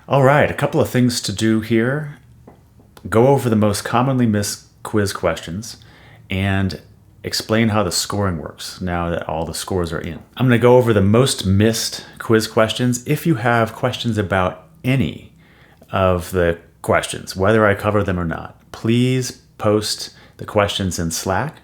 All right, a couple of things to do here. Go over the most commonly missed quiz questions and explain how the scoring works now that all the scores are in. I'm going to go over the most missed quiz questions. If you have questions about any of the questions, whether I cover them or not, please post the questions in Slack.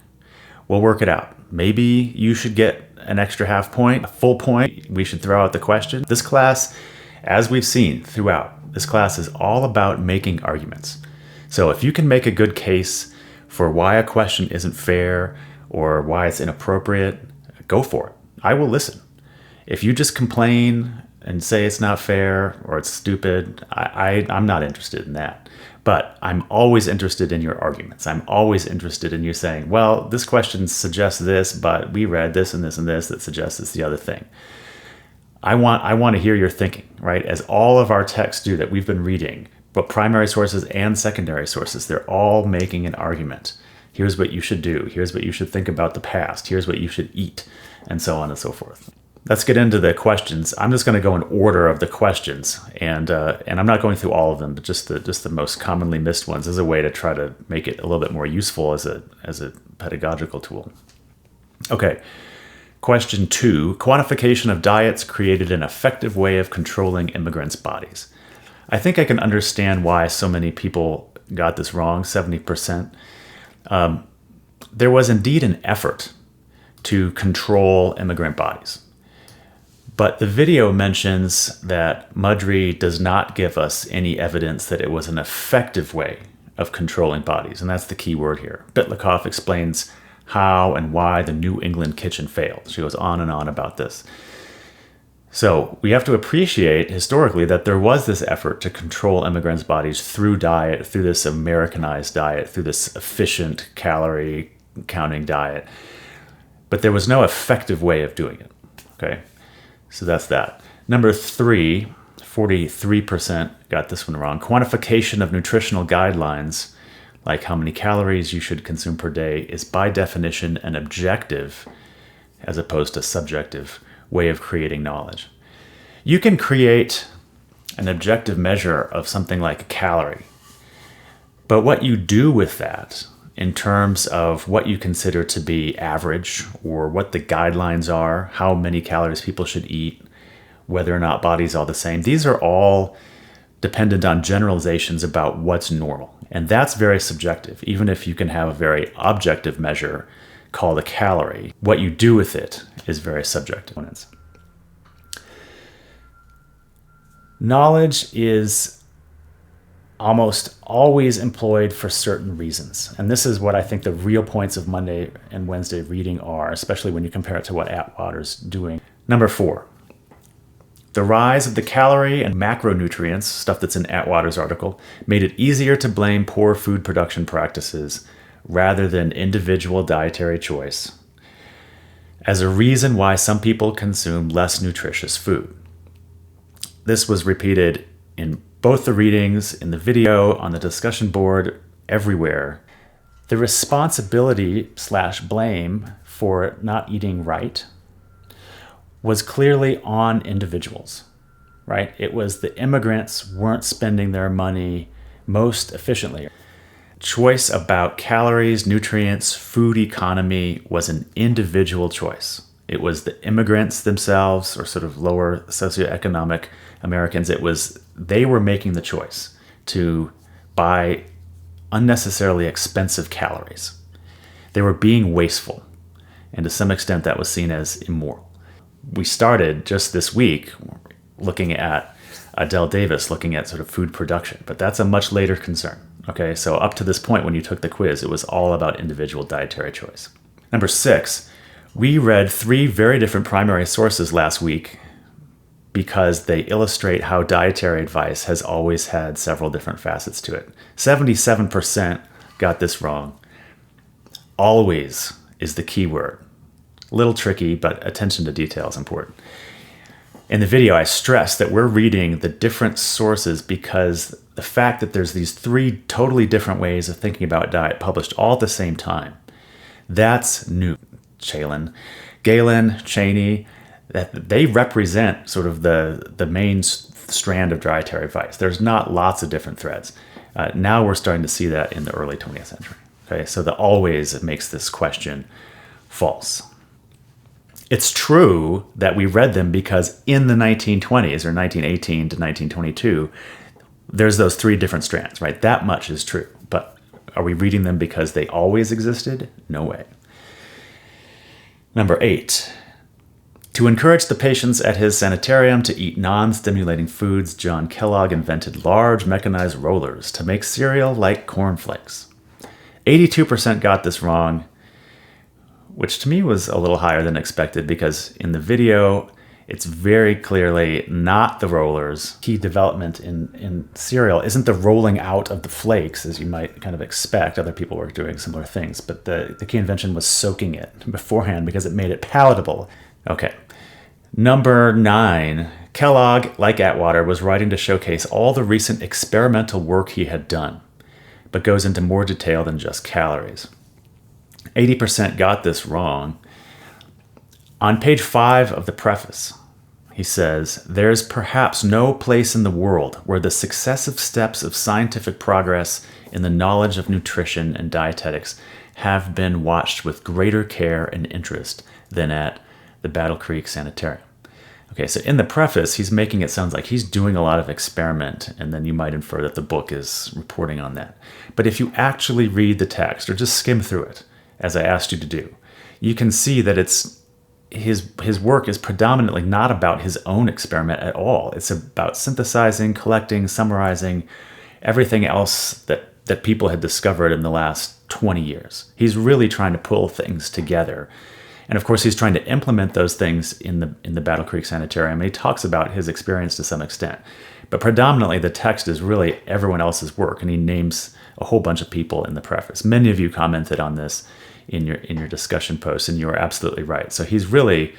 We'll work it out. Maybe you should get an extra half point, a full point. We should throw out the question. This class, as we've seen throughout, this class is all about making arguments. So if you can make a good case for why a question isn't fair or why it's inappropriate, go for it. I will listen. If you just complain and say it's not fair or it's stupid, I'm not interested in that. But I'm always interested in your arguments. I'm always interested in you saying, well, this question suggests this, but we read this and this and this that suggests it's the other thing. I want to hear your thinking, right? As all of our texts do that we've been reading, but primary sources and secondary sources, they're all making an argument. Here's what you should do. Here's what you should think about the past. Here's what you should eat, and so on and so forth. Let's get into the questions. I'm just going to go in order of the questions, and I'm not going through all of them, but just the most commonly missed ones as a way to try to make it a little bit more useful as a pedagogical tool. Okay, question 2: quantification of diets created an effective way of controlling immigrants' bodies. I think I can understand why so many people got this wrong, 70%. There was indeed an effort to control immigrant bodies. But the video mentions that Mudry does not give us any evidence that it was an effective way of controlling bodies, and that's the key word here. Bitlikoff explains how and why the New England kitchen failed. She goes on and on about this. So we have to appreciate historically that there was this effort to control immigrants' bodies through diet, through this Americanized diet, through this efficient calorie counting diet. But there was no effective way of doing it. Okay, so that's that. Number 3, 43% got this one wrong. Quantification of nutritional guidelines, like how many calories you should consume per day, is by definition an objective, as opposed to subjective, way of creating knowledge. You can create an objective measure of something like a calorie, but what you do with that in terms of what you consider to be average or what the guidelines are, how many calories people should eat, whether or not bodies are the same, these are all dependent on generalizations about what's normal. And that's very subjective, even if you can have a very objective measure called a calorie. What you do with it is very subjective. Knowledge is almost always employed for certain reasons. And this is what I think the real points of Monday and Wednesday reading are, especially when you compare it to what Atwater's doing. Number 4, the rise of the calorie and macronutrients, stuff that's in Atwater's article, made it easier to blame poor food production practices rather than individual dietary choice as a reason why some people consume less nutritious food. This was repeated in both the readings, in the video, on the discussion board, everywhere. The responsibility/blame for not eating right was clearly on individuals, right? It was the immigrants weren't spending their money most efficiently. Choice about calories, nutrients, food economy was an individual choice. It was the immigrants themselves, or sort of lower socioeconomic Americans. They were making the choice to buy unnecessarily expensive calories. They were being wasteful, and to some extent that was seen as immoral. We started just this week looking at Adele Davis, looking at sort of food production, but that's a much later concern. Okay, so up to this point when you took the quiz, it was all about individual dietary choice. Number 6, we read 3 very different primary sources last week because they illustrate how dietary advice has always had several different facets to it. 77% got this wrong. Always is the key word. A little tricky, but attention to detail is important. In the video, I stress that we're reading the different sources because the fact that there's these 3 totally different ways of thinking about diet published all at the same time, that's new. Galen, Cheney, that they represent sort of the main strand of dietary advice. There's not lots of different threads. Now we're starting to see that in the early 20th century. Okay, so the always makes this question false. It's true that we read them because in the 1920s, or 1918 to 1922, there's those three different strands, right? That much is true. But are we reading them because they always existed? No way. Number 8. To encourage the patients at his sanitarium to eat non-stimulating foods, John Kellogg invented large mechanized rollers to make cereal like cornflakes. 82% got this wrong, which to me was a little higher than expected because in the video, it's very clearly not the rollers. Key development in cereal isn't the rolling out of the flakes, as you might kind of expect. Other people were doing similar things, but the key invention was soaking it beforehand because it made it palatable. Okay. Number 9. Kellogg, like Atwater, was writing to showcase all the recent experimental work he had done, but goes into more detail than just calories. 80% got this wrong. On page 5 of the preface, he says, "There's perhaps no place in the world where the successive steps of scientific progress in the knowledge of nutrition and dietetics have been watched with greater care and interest than at the Battle Creek Sanitarium." Okay, so in the preface, he's making it sound like he's doing a lot of experiment, and then you might infer that the book is reporting on that. But if you actually read the text, or just skim through it, as I asked you to do, you can see that his work is predominantly not about his own experiment at all. It's about synthesizing, collecting, summarizing everything else that people had discovered in the last 20 years. He's really trying to pull things together. And of course, he's trying to implement those things in the Battle Creek Sanitarium. And he talks about his experience to some extent. But predominantly, the text is really everyone else's work, and he names a whole bunch of people in the preface. Many of you commented on this in your discussion posts, and you are absolutely right. So he's really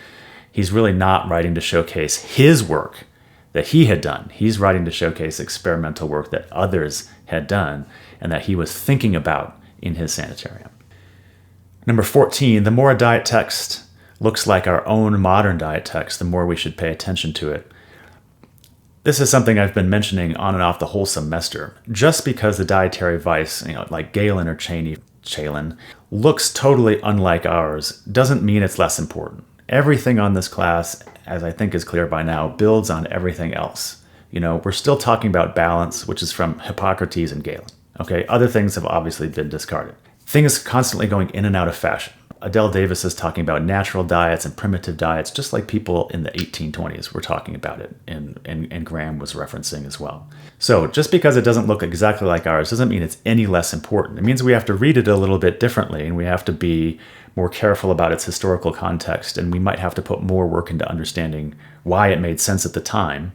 not writing to showcase his work that he had done. He's writing to showcase experimental work that others had done and that he was thinking about in his sanitarium. Number 14, the more a diet text looks like our own modern diet text, the more we should pay attention to it. This is something I've been mentioning on and off the whole semester. Just because the dietary advice, like Galen or Chalin, looks totally unlike ours, doesn't mean it's less important. Everything on this class, as I think is clear by now, builds on everything else. We're still talking about balance, which is from Hippocrates and Galen. Okay, other things have obviously been discarded. Things constantly going in and out of fashion. Adele Davis is talking about natural diets and primitive diets, just like people in the 1820s were talking about it, and Graham was referencing as well. So just because it doesn't look exactly like ours doesn't mean it's any less important. It means we have to read it a little bit differently, and we have to be more careful about its historical context, and we might have to put more work into understanding why it made sense at the time.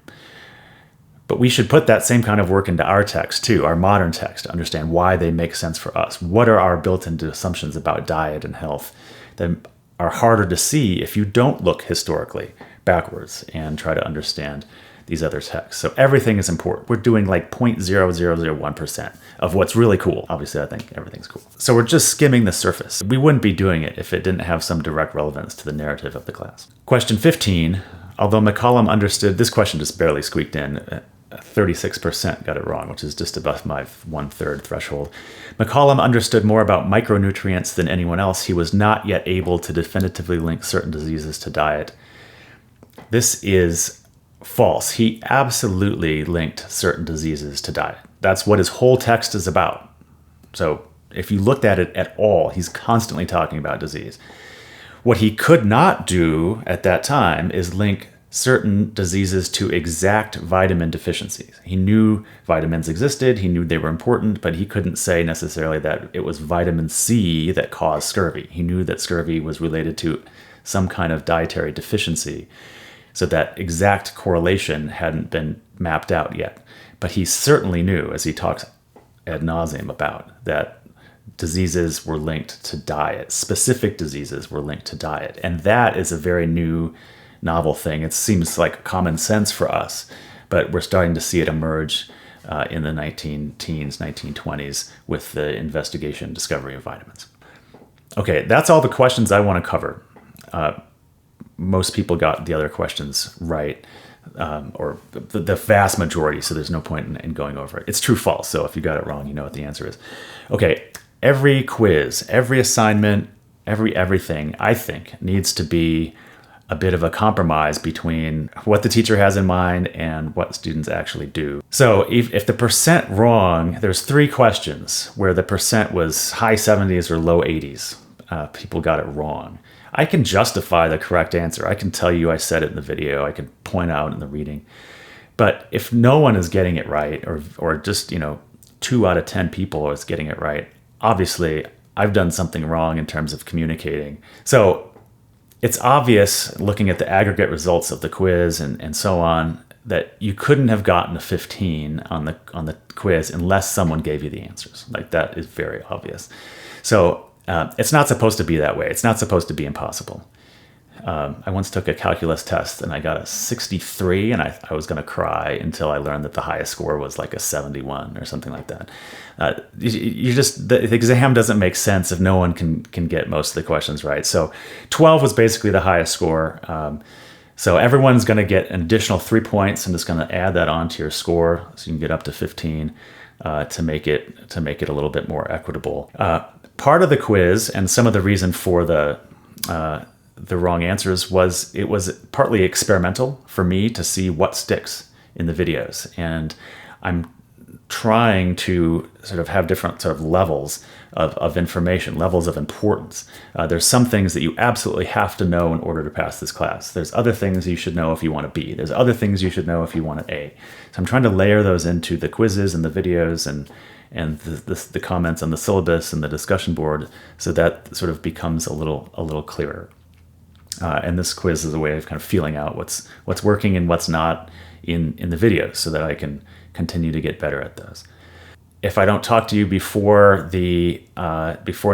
But we should put that same kind of work into our text too, our modern text, to understand why they make sense for us. What are our built-in assumptions about diet and health that are harder to see if you don't look historically backwards and try to understand these other texts. So everything is important. We're doing like 0.0001% of what's really cool. Obviously, I think everything's cool. So we're just skimming the surface. We wouldn't be doing it if it didn't have some direct relevance to the narrative of the class. Question 15, although McCollum understood, this question just barely squeaked in, 36% got it wrong, which is just above my 1/3 threshold. McCollum understood more about micronutrients than anyone else. He was not yet able to definitively link certain diseases to diet. This is false. He absolutely linked certain diseases to diet. That's what his whole text is about. So if you looked at it at all, he's constantly talking about disease. What he could not do at that time is link certain diseases to exact vitamin deficiencies. He knew vitamins existed, he knew they were important, but he couldn't say necessarily that it was vitamin C that caused scurvy. He knew that scurvy was related to some kind of dietary deficiency, so that exact correlation hadn't been mapped out yet. But he certainly knew, as he talks ad nauseum about, that diseases were linked to diet. Specific diseases were linked to diet. And that is a very new, novel thing. It seems like common sense for us, but we're starting to see it emerge in the 1920s with the investigation and discovery of vitamins. Okay, that's all the questions I want to cover. most people got the other questions right, or the vast majority, so there's no point in going over it. It's true, false, so if you got it wrong, you know what the answer is. Okay, every quiz, every assignment, everything, I think, needs to be a bit of a compromise between what the teacher has in mind and what students actually do. So if the percent wrong, there's 3 questions where the percent was high 70s or low 80s. People got it wrong. I can justify the correct answer. I can tell you I said it in the video. I can point out in the reading. But if no one is getting it right, or just 2 out of 10 people is getting it right, obviously I've done something wrong in terms of communicating. So it's obvious, looking at the aggregate results of the quiz and so on, that you couldn't have gotten a 15 on the quiz unless someone gave you the answers. Like, that is very obvious. So it's not supposed to be that way. It's not supposed to be impossible. I once took a calculus test and I got a 63, and I was going to cry until I learned that the highest score was like a 71 or something like that. The exam doesn't make sense if no one can get most of the questions right. So 12 was basically the highest score. So everyone's going to get an additional 3 points. I'm just going to add that onto your score so you can get up to 15 to make it a little bit more equitable. Part of the quiz and some of the reason for the wrong answers was it was partly experimental for me to see what sticks in the videos. And I'm trying to sort of have different sort of levels of information, levels of importance. There's some things that you absolutely have to know in order to pass this class. There's other things you should know if you want a B. There's other things you should know if you want an A. So I'm trying to layer those into the quizzes and the videos and the comments on the syllabus and the discussion board, so that sort of becomes a little clearer. And this quiz is a way of kind of feeling out what's working and what's not in the videos, so that I can continue to get better at those. If I don't talk to you before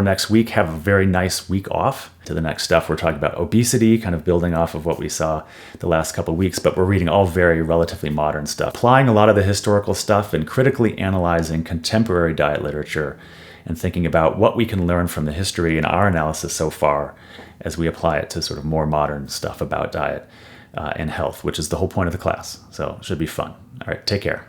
next week, have a very nice week off. To the next stuff, we're talking about obesity, kind of building off of what we saw the last couple of weeks, but we're reading all very relatively modern stuff, applying a lot of the historical stuff and critically analyzing contemporary diet literature and thinking about what we can learn from the history in our analysis so far as we apply it to sort of more modern stuff about diet and health, which is the whole point of the class. So it should be fun. All right, take care.